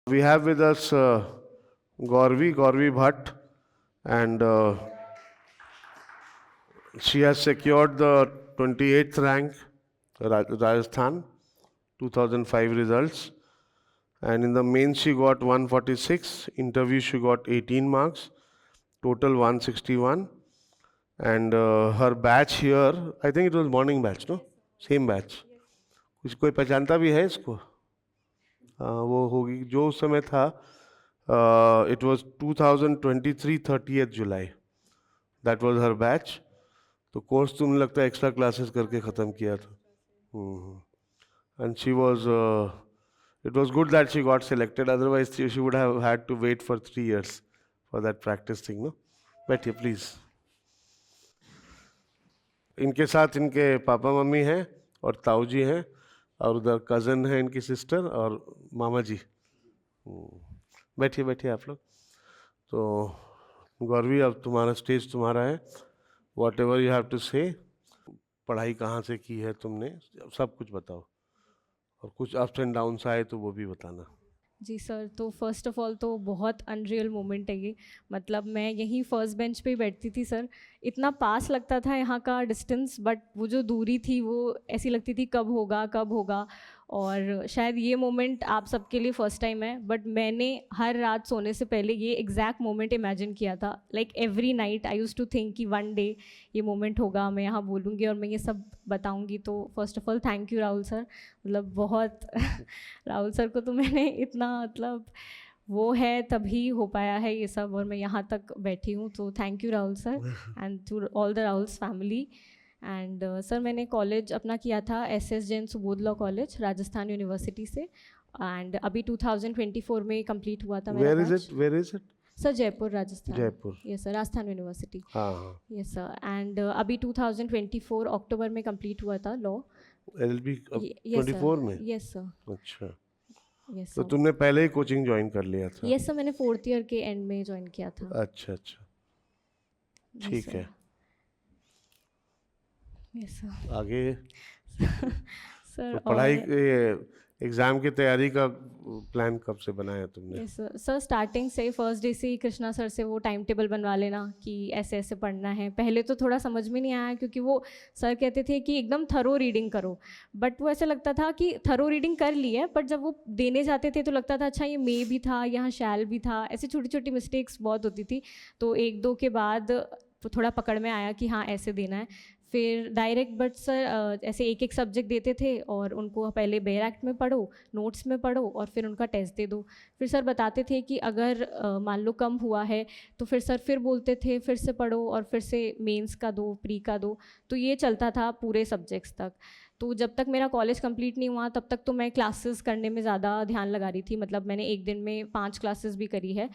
We have with us Gauravi Bhatt, and she has secured the 28th rank, Rajasthan, 2005 results. And in the main, she got 146. Interview, she got 18 marks. Total 161. And her batch here, I think it was morning batch, no? Same batch. कुछ कोई पहचानता भी है इसको? वो होगी जो उस समय था. It was 2023 30th July. That was her batch. तो कोर्स तुमने लगता है एक्स्ट्रा क्लासेस करके ख़त्म किया था. And she was, it was good that she got selected. Otherwise, she would have had to wait for 3 years for that practice thing, no? बैठिए please. इनके साथ इनके पापा मम्मी हैं और ताऊ जी हैं और उधर कज़न है इनकी सिस्टर और मामा जी. बैठिए बैठिए आप लोग. तो गौरवी, अब तुम्हारा स्टेज तुम्हारा है. Whatever you have to say. पढ़ाई कहाँ से की है तुमने, सब कुछ बताओ. और कुछ अप्स एंड डाउन्स आए तो वो भी बताना. जी सर, तो फर्स्ट ऑफ़ ऑल तो बहुत अनरियल मोमेंट है ये. मतलब मैं यहीं फर्स्ट बेंच पे ही बैठती थी सर. इतना पास लगता था यहाँ का डिस्टेंस, बट वो जो दूरी थी वो ऐसी लगती थी कब होगा कब होगा. और शायद ये मोमेंट आप सबके लिए फ़र्स्ट टाइम है, बट मैंने हर रात सोने से पहले ये एग्जैक्ट मोमेंट इमेजिन किया था. Like every night I used to think कि वन डे ये मोमेंट होगा, मैं यहाँ बोलूँगी और मैं ये सब बताऊँगी. तो first of all thank you Rahul sir. मतलब बहुत राहुल सर को तो मैंने इतना, मतलब वो है तभी हो पाया है ये सब और मैं यहाँ तक बैठी हूँ. तो thank you Rahul sir and to all the Rahul's family. And sir मैंने कॉलेज अपना किया था S Jain Subodh law college Rajasthan university से. एंड अभी 2024 में कंप्लीट हुआ था मेरा batch. Where is it? Sir Jaipur Rajasthan. Jaipur. Yes sir, Rajasthan university. हाँ. Yes sir. एंड अभी 2024 अक्टूबर में कंप्लीट हुआ था लॉ. LLB 24 में. Yes sir. अच्छा. यस तो सर. तुमने पहले ही कोचिंग ज्वाइन कर लिया था? यस सर, मैंने 4th ईयर के एंड में ज्वाइन किया था. अच्छा. ठीक है. Yes sir. आगे सर तो पढ़ाई एग्ज़ाम की तैयारी का प्लान कब से बनाया तुमने? यस सर, स्टार्टिंग से फर्स्ट डे से ही कृष्णा सर से वो टाइम टेबल बनवा लेना कि ऐसे ऐसे पढ़ना है. पहले तो थोड़ा समझ में नहीं आया क्योंकि वो सर कहते थे कि एकदम थरो रीडिंग करो, बट वो ऐसा लगता था कि थरो रीडिंग कर ली है, बट जब वो देने जाते थे तो लगता था अच्छा ये मे भी था, यहाँ शैल भी था. ऐसी छोटी छोटी मिस्टेक्स बहुत होती थी. तो 1-2 के बाद थोड़ा पकड़ में आया कि हाँ ऐसे देना है. फिर डायरेक्ट बट सर ऐसे एक एक सब्जेक्ट देते थे और उनको पहले बेयर एक्ट में पढ़ो, नोट्स में पढ़ो और फिर उनका टेस्ट दे दो. फिर सर बताते थे कि अगर मान लो कम हुआ है तो फिर सर फिर बोलते थे फिर से पढ़ो और फिर से मेंस का दो, प्री का दो. तो ये चलता था पूरे सब्जेक्ट्स तक. तो जब तक मेरा कॉलेज कंप्लीट नहीं हुआ तब तक तो मैं क्लासेस करने में ज़्यादा ध्यान लगा रही थी. मतलब मैंने एक दिन में 5 क्लासेस भी करी है.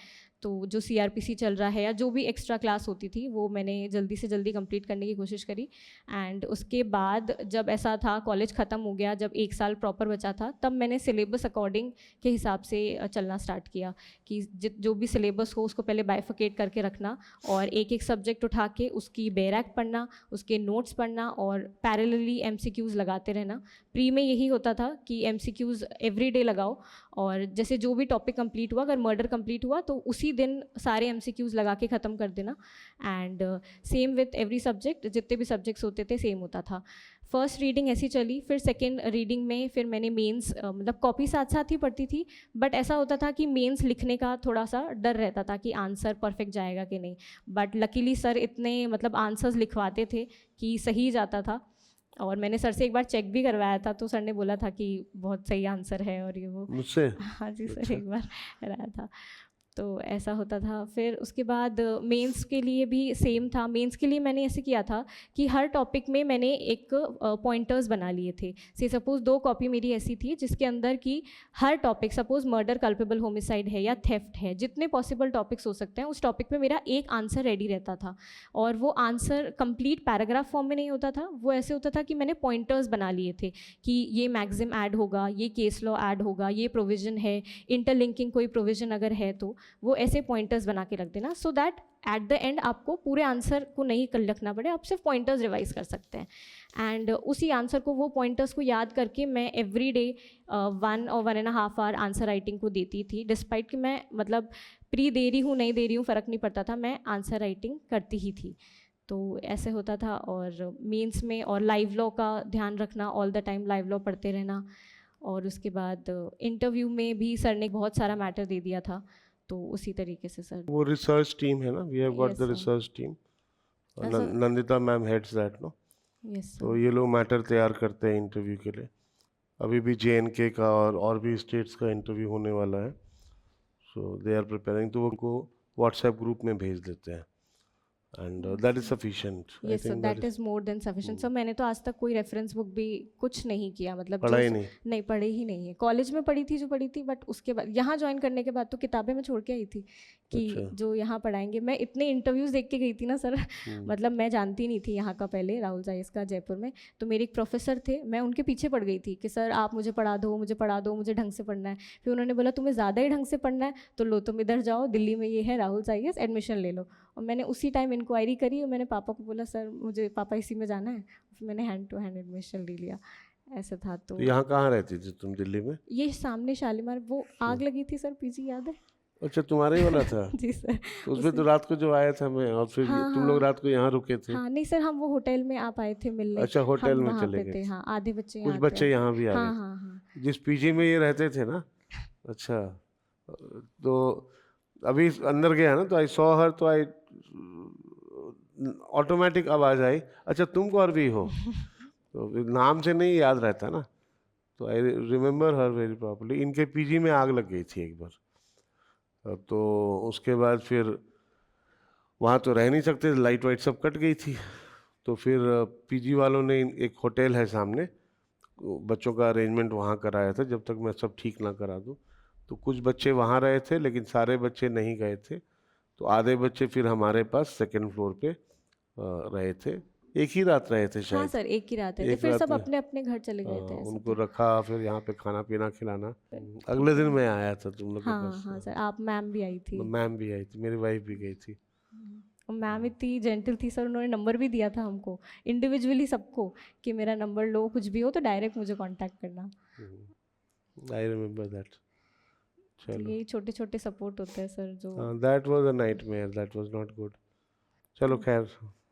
तो जो CRPC चल रहा है या जो भी एक्स्ट्रा क्लास होती थी वो मैंने जल्दी से जल्दी कंप्लीट करने की कोशिश करी. एंड उसके बाद जब ऐसा था कॉलेज ख़त्म हो गया, जब 1 साल प्रॉपर बचा था, तब मैंने सिलेबस अकॉर्डिंग के हिसाब से चलना स्टार्ट किया कि जो भी सिलेबस हो उसको पहले बाइफिकेट करके रखना और एक एक सब्जेक्ट उठा के उसकी बेयर एक्ट पढ़ना, उसके नोट्स पढ़ना और पैरेलली MCQs लगाते रहना. प्री में यही होता था कि MCQs एवरी डे लगाओ और जैसे जो भी टॉपिक कंप्लीट हुआ, अगर मर्डर कंप्लीट हुआ तो उसी दिन सारे MCQs लगा के ख़त्म कर देना. And same with every subject, जितने भी सब्जेक्ट्स होते थे सेम होता था. फर्स्ट रीडिंग ऐसी चली. फिर सेकेंड रीडिंग में फिर मैंने मेंस मतलब कॉपी साथ साथ ही पढ़ती थी, बट ऐसा होता था कि मेंस लिखने का थोड़ा सा डर रहता था कि आंसर परफेक्ट जाएगा कि नहीं. बट लकीली सर इतने मतलब आंसर्स लिखवाते थे कि सही जाता था. और मैंने सर से एक बार चेक भी करवाया था तो सर ने बोला था कि बहुत सही आंसर है और ये वो. मुझसे? हाँ जी सर. अच्छा. एक बार कराया था. तो ऐसा होता था. फिर उसके बाद मेंस के लिए भी सेम था. मेंस के लिए मैंने ऐसे किया था कि हर टॉपिक में मैंने एक पॉइंटर्स बना लिए थे. से सपोज़ 2 कॉपी मेरी ऐसी थी जिसके अंदर की हर topic, suppose murder, culpable homicide है या थेफ्ट है, जितने पॉसिबल टॉपिक्स हो सकते हैं उस टॉपिक पे मेरा एक आंसर रेडी रहता था. और वो आंसर कंप्लीट पैराग्राफ फॉर्म में नहीं होता था, वो ऐसे होता था कि मैंने पॉइंटर्स बना लिए थे कि ये मैक्सिम ऐड होगा, ये केस लॉ ऐड होगा, ये प्रोविज़न है, इंटरलिंकिंग कोई प्रोविज़न अगर है तो. वो ऐसे पॉइंटर्स बना के रख देना, so that at the end आपको पूरे आंसर को नहीं कर लिखना पड़े, आप सिर्फ पॉइंटर्स रिवाइज कर सकते हैं। एंड उसी आंसर को, वो पॉइंटर्स को याद करके मैं एवरी डे 1 और 1.5 आवर आंसर राइटिंग को देती थी। डिस्पाइट कि मैं मतलब प्री दे रही हूँ नहीं दे रही हूँ फ़र्क नहीं पड़ता था, मैं आंसर राइटिंग करती ही थी। तो ऐसे होता था। और मेंस में और लाइव लॉ का ध्यान रखना, all the time live law पढ़ते रहना। और उसके बाद इंटरव्यू में भी सर ने बहुत सारा मैटर दे दिया था, तो उसी तरीके से सर। वो रिसर्च टीम है ना, we have got Yes, the sir. Research team, Sir. Nandita ma'am heads that no. Yes तो ये लोग मैटर तैयार करते हैं इंटरव्यू के लिए। अभी भी JNK का और भी स्टेट्स का इंटरव्यू होने वाला है, सो दे आर प्रिपेयरिंग। तो वो उनको व्हाट्सएप ग्रुप में भेज देते हैं, and that is sufficient. I yes sir, think that is more than sufficient sir. मैंने तो आज तक कोई रेफरेंस बुक भी कुछ नहीं किया, मतलब पढ़ा ही जो नहीं। नहीं पढ़ी ही नहीं है। कॉलेज में पढ़ी थी जो पढ़ी थी, बट उसके बाद यहाँ ज्वाइन करने के बाद तो किताबें मैं छोड़ के आई थी कि अच्छा। जो यहाँ पढ़ाएंगे। मैं इतने इंटरव्यूज़ देख के गई थी ना सर, मतलब मैं जानती नहीं थी यहाँ का पहले, राहुल जायस का जयपुर में। तो मेरे एक प्रोफेसर थे, मैं उनके पीछे पड़ गई थी कि सर आप मुझे पढ़ा दो, मुझे पढ़ा दो, मुझे ढंग से पढ़ना है। फिर उन्होंने बोला तुम्हें ज़्यादा ही ढंग से पढ़ना है तो लो तुम इधर जाओ, दिल्ली में ये है राहुल जायस, एडमिशन ले लो। और मैंने उसी टाइम इंक्वायरी करी और मैंने पापा को बोला सर मुझे पापा इसी में जाना है। फिर मैंने हैंड टू हैंड एडमिशन ले लिया, ऐसा था। तो यहाँ कहाँ रहती थी तुम, दिल्ली में? ये सामने शालीमार, वो आग लगी थी सर, पीजी याद है? अच्छा, तुम्हारा ही वाला था। जी सर। तो उसमें तो रात को जो आया था मैं, और फिर हाँ, तुम लोग हाँ। रात को यहाँ रुके थे? हाँ नहीं सर, हम वो होटल में आप आए थे मिलने। अच्छा, होटल हम में वहाँ चले पे गए थे, थे। हाँ आधे बच्चे कुछ यहाँ बच्चे थे। यहाँ भी आ हाँ गए हाँ हाँ। जिस पीजी में ये रहते थे ना। अच्छा, तो अभी अंदर गया ना तो आई सॉ हर, तो आई ऑटोमेटिक आवाज़ आई, अच्छा तुम कौन भी हो? तो नाम से नहीं याद रहता ना, तो I remember her very properly. इनके पीजी में आग लग गई थी एक बार, तो उसके बाद फिर वहाँ तो रह नहीं सकते, लाइट वाइट सब कट गई थी। तो फिर पीजी वालों ने एक होटल है सामने, बच्चों का अरेंजमेंट वहाँ कराया था जब तक मैं सब ठीक ना करा दूँ। तो कुछ बच्चे वहाँ रहे थे लेकिन सारे बच्चे नहीं गए थे, तो आधे बच्चे फिर हमारे पास सेकंड फ्लोर पे रहे थे। एक ही रात रहे थे हाँ शायद। सर, एक ही रात है, एक फिर रात सब में अपने अपने घर चले गए थे, ऐसा उनको था। रखा, फिर यहाँ पे खाना पीना खिलाना। अगले दिन मैं आया था तुम लोग के हाँ पास। हाँ सर, आप मैम भी आई थी। मैम भी आई थी, मेरी वाइफ भी गई थी। और मैम इतनी जेंटल थी सर, उन्होंने नंबर भी दिया था हमको इंडिविजुअली सबको कि मेरा नंबर लो, कुछ भी हो तो डायरेक्ट मुझे कांटेक्ट करना। I remember that. तो चलो, यही छोटे छोटे सपोर्ट होते हैं सर जो। That was a nightmare, that was not good. चलो खैर।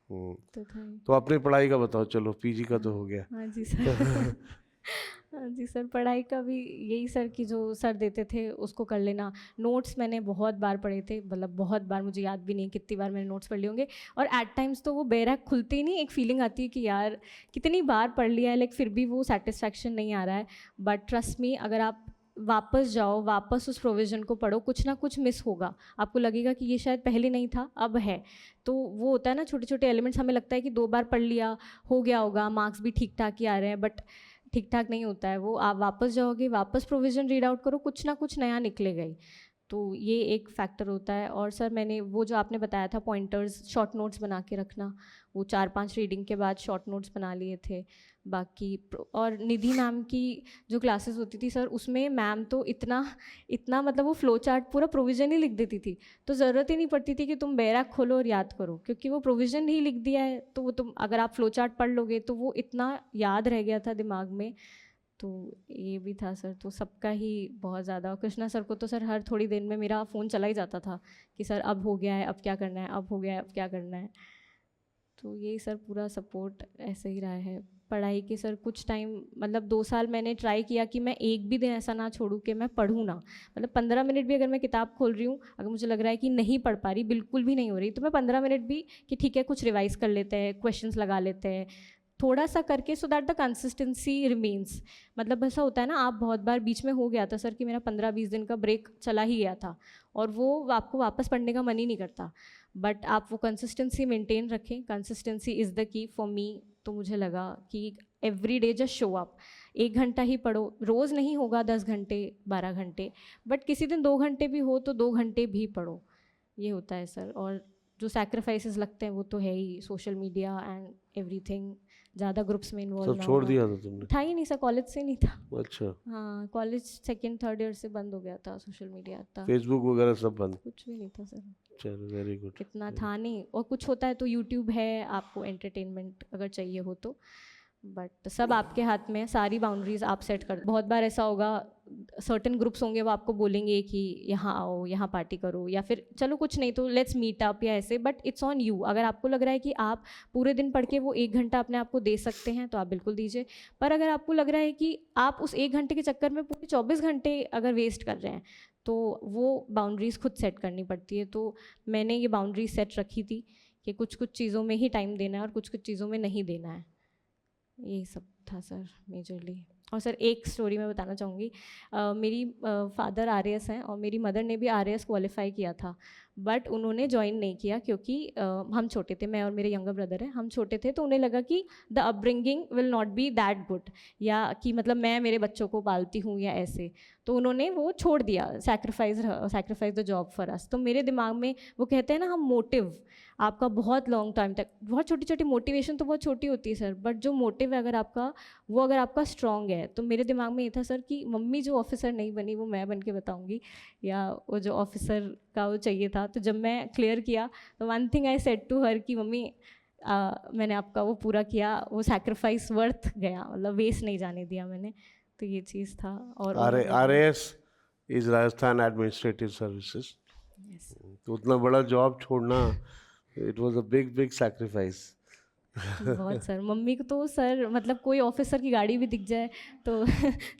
तो था ही। तो अपनी पढ़ाई का बताओ। चलो, पीजी का तो हो गया। हाँ जी सर। हाँ जी सर, पढ़ाई का भी यही सर कि जो सर देते थे उसको कर लेना। नोट्स मैंने बहुत बार पढ़े थे, मतलब बहुत बार, मुझे याद भी नहीं कितनी बार मैंने नोट्स पढ़ लिए होंगे। और एट टाइम्स तो वो बैरक खुलते ही नहीं, एक फीलिंग आती है कि यार कितनी बार पढ़ लिया है, लाइक फिर भी वो सेटिस्फैक्शन नहीं आ रहा है। बट ट्रस्ट मी, अगर आप वापस जाओ, वापस उस प्रोविज़न को पढ़ो, कुछ ना कुछ मिस होगा। आपको लगेगा कि ये शायद पहले नहीं था, अब है। तो वो होता है ना, छोटे छोटे एलिमेंट्स, हमें लगता है कि 2 बार पढ़ लिया हो गया होगा, मार्क्स भी ठीक ठाक ही आ रहे हैं, बट ठीक ठाक नहीं होता है वो। आप वापस जाओगे, वापस प्रोविज़न रीड आउट करो, कुछ ना कुछ नया निकलेगा ही। तो ये एक फैक्टर होता है। और सर मैंने वो जो आपने बताया था पॉइंटर्स, शॉर्ट नोट्स बना के रखना, वो 4-5 रीडिंग के बाद शॉर्ट नोट्स बना लिए थे। बाकी और निधि मैम की जो क्लासेस होती थी सर, उसमें मैम तो इतना इतना मतलब वो फ्लो चार्ट पूरा प्रोविज़न ही लिख देती थी, तो ज़रूरत ही नहीं पड़ती थी कि तुम बैरक खोलो और याद करो, क्योंकि वो प्रोविज़न ही लिख दिया है। तो वो तुम अगर आप फ्लो चार्ट पढ़ लोगे तो वो इतना याद रह गया था दिमाग में। तो ये भी था सर, तो सबका ही बहुत ज़्यादा। कृष्णा सर को तो सर हर थोड़ी देर में मेरा फ़ोन चला ही जाता था कि सर अब हो गया है, अब क्या करना है, अब हो गया है, अब क्या करना है। तो यही सर पूरा सपोर्ट ऐसे ही रहा है। पढ़ाई के सर कुछ टाइम, मतलब 2 साल मैंने ट्राई किया कि मैं एक भी दिन ऐसा ना छोड़ूं कि मैं पढ़ूं ना। मतलब 15 मिनट भी अगर मैं किताब खोल रही हूँ, अगर मुझे लग रहा है कि नहीं पढ़ पा रही, बिल्कुल भी नहीं हो रही, तो मैं 15 मिनट भी कि ठीक है कुछ रिवाइज कर लेते हैं, क्वेश्चंस लगा लेते हैं थोड़ा सा करके, so that the consistency remains. मतलब ऐसा होता है ना, आप बहुत बार बीच में हो गया था सर कि मेरा 15-20 दिन का ब्रेक चला ही गया था और वो आपको वापस पढ़ने का मन ही नहीं करता, बट आप वो कंसिस्टेंसी मेंटेन रखें। Consistency is the key for me. तो मुझे लगा कि every day just show up, 1 घंटा ही पढ़ो, रोज़ नहीं होगा 10 घंटे 12 घंटे, बट किसी दिन 2 घंटे भी हो तो 2 घंटे भी पढ़ो, ये होता है सर। और जो सैक्रिफाइसेस लगते हैं वो तो है ही, सोशल मीडिया एंड एवरीथिंग, ज़्यादा ग्रुप्स में इन्वॉल्व सब ना छोड़ होना। दिया था तुमने? था ही नहीं सर, कॉलेज से नहीं था। अच्छा, हाँ, कॉलेज सेकंड थर्ड ईयर से बंद हो गया था सोशल मीडिया, था फेसबुक वगैरह सब बंद? कुछ भी नहीं था सर, चलो, वेरी गुड। इतना था नहीं। और कुछ होता है तो यूट्यूब है, आपको एंटरटेनमेंट अगर चाहिए हो तो, बट सब आपके हाथ में है, सारी बाउंड्रीज आप सेट कर। बहुत बार ऐसा होगा, सर्टेन ग्रुप्स होंगे वो आपको बोलेंगे कि यहाँ आओ, यहाँ पार्टी करो, या फिर चलो कुछ नहीं तो लेट्स मीट अप या ऐसे, बट इट्स ऑन यू। अगर आपको लग रहा है कि आप पूरे दिन पढ़ के वो 1 घंटा अपने आप को दे सकते हैं तो आप बिल्कुल दीजिए। पर अगर आपको लग रहा है कि आप उस 1 घंटे के चक्कर में पूरे 24 घंटे अगर वेस्ट कर रहे हैं तो वो बाउंड्रीज़ खुद सेट करनी पड़ती है। तो मैंने ये बाउंड्रीज सेट रखी थी कि कुछ कुछ चीज़ों में ही टाइम देना है और कुछ कुछ चीज़ों में नहीं देना है। यही सब था सर मेजरली। और सर एक स्टोरी मैं बताना चाहूँगी। मेरी फादर आरएएस हैं और मेरी मदर ने भी आरएएस क्वालिफाई किया था, बट उन्होंने ज्वाइन नहीं किया क्योंकि हम छोटे थे, मैं और मेरे यंगर ब्रदर हैं, हम छोटे थे, तो उन्हें लगा कि the upbringing will not be that good, या कि मतलब मैं मेरे बच्चों को पालती हूँ या ऐसे, तो उन्होंने वो छोड़ दिया, sacrifice the job for us. तो मेरे दिमाग में वो कहते हैं ना, हम मोटिव आपका बहुत लॉन्ग टाइम तक, बहुत छोटी छोटी मोटिवेशन तो बहुत छोटी होती है सर, बट जो मोटिव है अगर आपका स्ट्रॉन्ग है, तो मेरे दिमाग में ये था सर कि मम्मी जो ऑफिसर नहीं बनी वो मैं बन के बताऊँगी, या वो जो ऑफिसर का वो चाहिए था। तो जब मैं क्लियर किया तो one thing I said to her कि मम्मी मैंने आपका वो पूरा किया, वो सैक्रिफाइस वर्थ गया, मतलब वेस्ट नहीं जाने दिया मैंने। तो ये चीज़ था। और उन्होंने भी- RAS is Rajasthan administrative services. Yes. तो उतना बड़ा जॉब छोड़ना, it was a big big sacrifice. बहुत सर, मम्मी को तो सर मतलब कोई ऑफिसर की गाड़ी भी दिख जाए तो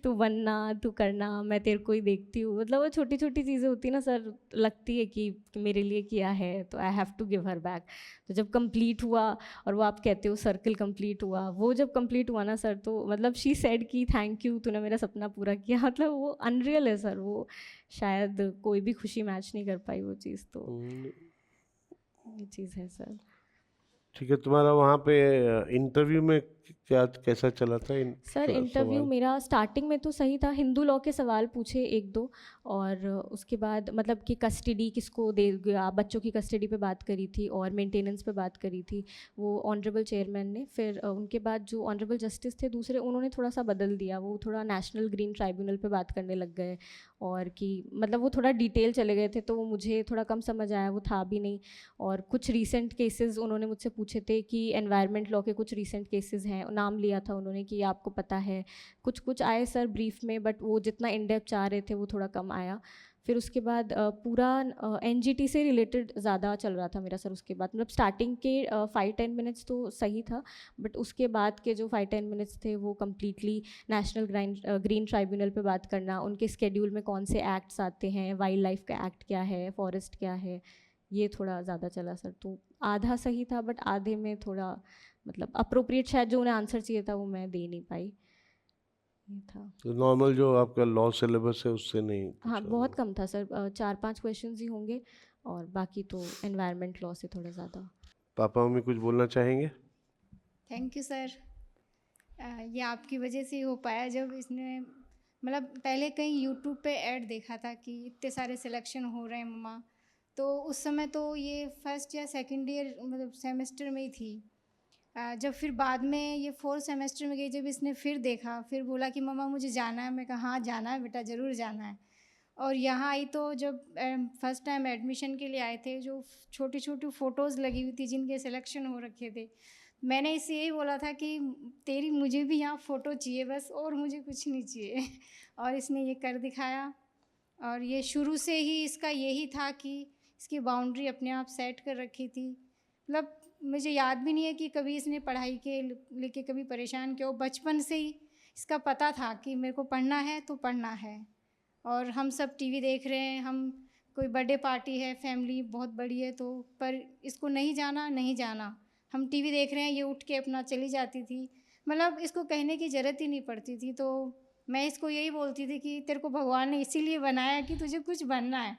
तू बनना, तू करना, मैं तेरे को ही देखती हूँ, मतलब वो छोटी छोटी चीज़ें होती ना सर, लगती है कि मेरे लिए किया है तो I have to give her back. तो जब कंप्लीट हुआ, और वो आप कहते हो सर्कल कंप्लीट हुआ, वो जब कंप्लीट हुआ ना सर, तो मतलब शी सेड कि थैंक यू, तूने मेरा सपना पूरा किया। मतलब वो अनरियल है सर, वो शायद कोई भी खुशी मैच नहीं कर पाई वो चीज़, तो ये चीज़ है सर। ठीक है, तुम्हारा वहाँ पे इंटरव्यू में क्या कैसा चला था? सर इंटरव्यू सवाल? मेरा स्टार्टिंग में तो सही था, हिंदू लॉ के सवाल पूछे एक दो, और उसके बाद मतलब कि कस्टडी किसको देगा, बच्चों की कस्टडी पे बात करी थी और मेंटेनेंस पे बात करी थी वो ऑनरेबल चेयरमैन ने। फिर उनके बाद जो ऑनरेबल जस्टिस थे दूसरे, उन्होंने थोड़ा सा बदल दिया, वो थोड़ा नेशनल ग्रीन ट्राइब्यूनल पे बात करने लग गए, और कि मतलब वो थोड़ा डिटेल चले गए थे, तो वो मुझे थोड़ा कम समझ आया, वो था भी नहीं। और कुछ रीसेंट केसेस उन्होंने मुझसे पूछे थे कि एनवायरनमेंट लॉ के कुछ रीसेंट केसेस हैं, नाम लिया था उन्होंने कि आपको पता है, कुछ कुछ आए सर ब्रीफ में, बट वो जितना इन डेप्थ चाह रहे थे वो थोड़ा कम आया। फिर उसके बाद पूरा एनजीटी से रिलेटेड ज़्यादा चल रहा था मेरा सर। उसके बाद मतलब स्टार्टिंग के 5-10 मिनट्स तो सही था, बट उसके बाद के जो 5-10 मिनट्स थे वो कम्प्लीटली नेशनल ग्रीन ट्राइब्यूनल पे बात करना, उनके स्केड्यूल में कौन से एक्ट्स आते हैं, वाइल्ड लाइफ का एक्ट क्या है, फॉरेस्ट क्या है, ये थोड़ा ज़्यादा चला सर। तो आधा सही था, बट आधे में थोड़ा मतलब अप्रोप्रिएट शायद जो उन्हें आंसर चाहिए था वो मैं दे नहीं पाई, ये था। तो नॉर्मल जो आपका लॉ सिलेबस है उससे नहीं हाँ पूछा? बहुत कम था सर, 4-5 क्वेश्चंस ही होंगे, और बाकी तो एनवायरनमेंट लॉ से थोड़ा ज़्यादा। पापा मम्मी कुछ बोलना चाहेंगे? Thank you sir. ये आपकी वजह से ही हो पाया। जब इसने मतलब पहले कहीं यूट्यूब पे ऐड देखा था कि इतने सारे सिलेक्शन हो रहे हैं मम्मा, तो उस समय तो ये फर्स्ट या सेकंड ईयर मतलब सेमेस्टर में ही थी। जब फिर बाद में ये 4th सेमेस्टर में गई, जब इसने फिर देखा, फिर बोला कि मम्मा मुझे जाना है। मैं कहा हाँ जाना है बेटा, ज़रूर जाना है। और यहाँ आई तो जब फर्स्ट टाइम एडमिशन के लिए आए थे, जो छोटी छोटी फ़ोटोज़ लगी हुई थी जिनके सिलेक्शन हो रखे थे, मैंने इससे यही बोला था कि तेरी मुझे भी यहाँ फ़ोटो चाहिए बस, और मुझे कुछ नहीं चाहिए। और इसने ये कर दिखाया। और ये शुरू से ही इसका यही था कि इसकी बाउंड्री अपने आप सेट कर रखी थी। मतलब मुझे याद भी नहीं है कि कभी इसने पढ़ाई के लेके कभी परेशान किया हो। बचपन से ही इसका पता था कि मेरे को पढ़ना है तो पढ़ना है। और हम सब टीवी देख रहे हैं, हम कोई बर्थडे पार्टी है, फैमिली बहुत बड़ी है, तो पर इसको नहीं जाना नहीं जाना। हम टीवी देख रहे हैं, ये उठ के अपना चली जाती थी, मतलब इसको कहने की ज़रूरत ही नहीं पड़ती थी। तो मैं इसको यही बोलती थी कि तेरे को भगवान ने इसीलिए बनाया कि तुझे कुछ बनना है,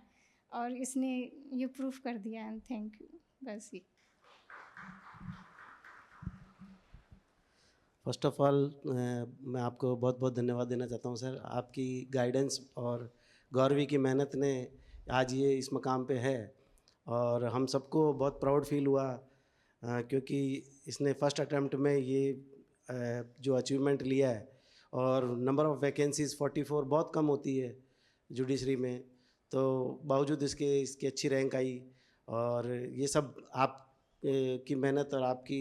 और इसने ये प्रूफ कर दिया। एंड थैंक यू, बस ये। फर्स्ट ऑफ ऑल मैं आपको बहुत बहुत धन्यवाद देना चाहता हूँ सर। आपकी गाइडेंस और गौरवी की मेहनत ने आज ये इस मकाम पे है, और हम सबको बहुत प्राउड फील हुआ क्योंकि इसने फर्स्ट अटैम्प्ट में ये जो अचीवमेंट लिया है, और नंबर ऑफ़ वैकेंसीज़ 44 बहुत कम होती है जुडिशरी में, तो बावजूद इसके इसकी अच्छी रैंक आई, और ये सब आप की मेहनत और आपकी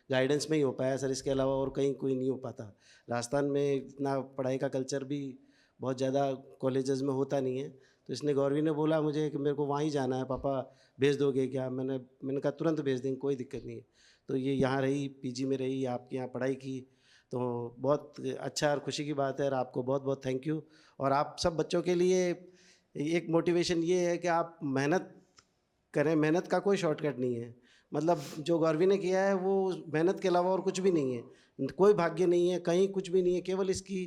गाइडेंस में ही हो पाया सर। इसके अलावा और कहीं कोई नहीं हो पाता। राजस्थान में इतना पढ़ाई का कल्चर भी बहुत ज़्यादा कॉलेजेस में होता नहीं है, तो इसने गौरवी ने बोला मुझे कि मेरे को वहाँ ही जाना है, पापा भेज दोगे क्या? मैंने कहा तुरंत भेज देंगे, कोई दिक्कत नहीं है। तो ये यहाँ रही, पीजी में रही, आपके यहाँ पढ़ाई की, तो बहुत अच्छा और खुशी की बात है, और आपको बहुत बहुत थैंक यू। और आप सब बच्चों के लिए एक मोटिवेशन ये है कि आप मेहनत करें, मेहनत का कोई शॉर्टकट नहीं है। मतलब जो गौरवी ने किया है वो मेहनत के अलावा और कुछ भी नहीं है, कोई भाग्य नहीं है, कहीं कुछ भी नहीं है, केवल इसकी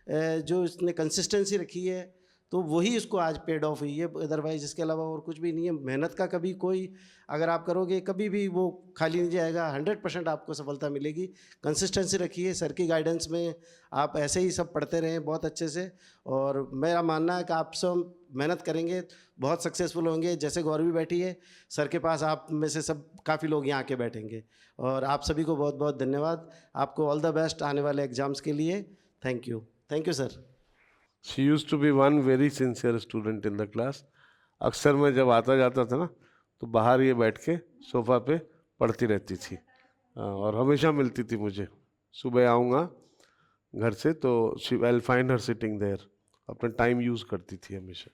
जो इसने कंसिस्टेंसी रखी है तो वही उसको आज पेड ऑफ हुई है, अदरवाइज़ इसके अलावा और कुछ भी नहीं है। मेहनत का कभी कोई, अगर आप करोगे कभी भी वो खाली नहीं जाएगा, 100% आपको सफलता मिलेगी। कंसिस्टेंसी रखिए, सर की गाइडेंस में आप ऐसे ही सब पढ़ते रहें बहुत अच्छे से, और मेरा मानना है कि आप सब मेहनत करेंगे बहुत सक्सेसफुल होंगे। जैसे गौरवी बैठी है सर के पास, आप में से सब काफ़ी लोग यहाँ आके बैठेंगे। और आप सभी को बहुत बहुत धन्यवाद, आपको ऑल द बेस्ट आने वाले एग्ज़ाम्स के लिए। Thank you sir. She used to be one very sincere student in the class. अक्सर मैं जब आता जाता था ना, तो बाहर ये बैठ के सोफ़ा पे पढ़ती रहती थी। और हमेशा मिलती थी मुझे। सुबह आऊँगा घर से तो I will find her sitting there. अपना टाइम यूज़ करती थी हमेशा।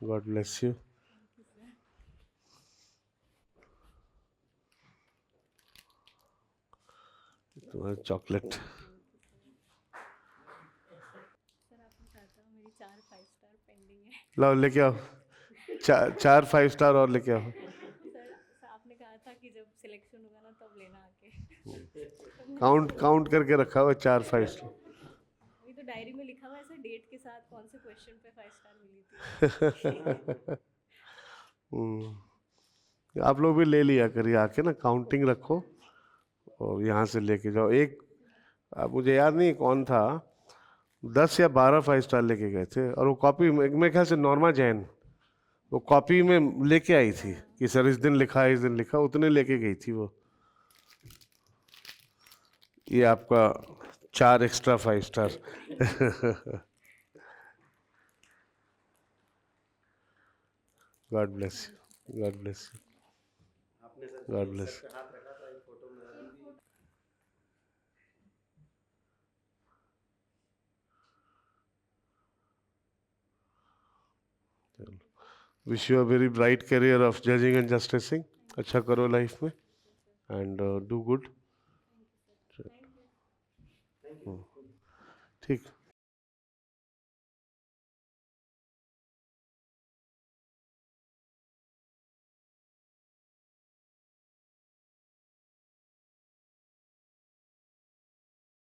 God bless you. तुम्हारा चॉकलेट। लाओ लेके आओ, चार 5 स्टार और लेके आओ। सर आपने कहा था कि जब सिलेक्शन होगा ना तब लेना आके। काउंट करके रखा हुआ 4 5 स्टार। अभी तो डायरी में लिखा हुआ है सर, डेट के साथ कौन से क्वेश्चन पे 5 स्टार मिली थी। आप लोग भी ले लिया करिए आके ना, काउंटिंग रखो और यहाँ से लेके जाओ। एक मुझे याद नहीं कौन था, 10 या 12 5 स्टार लेके गए थे, और वो कॉपी मेरे ख्याल से नॉर्मा जैन वो कॉपी में लेके आई थी कि सर इस दिन लिखा है, इस दिन लिखा, उतने लेके गई थी वो। ये आपका 4 extra 5 star. God bless you, God bless you, God bless. Wish you a very bright career of judging and justicing. अच्छा करो लाइफ में एंड डू गुड। ठीक।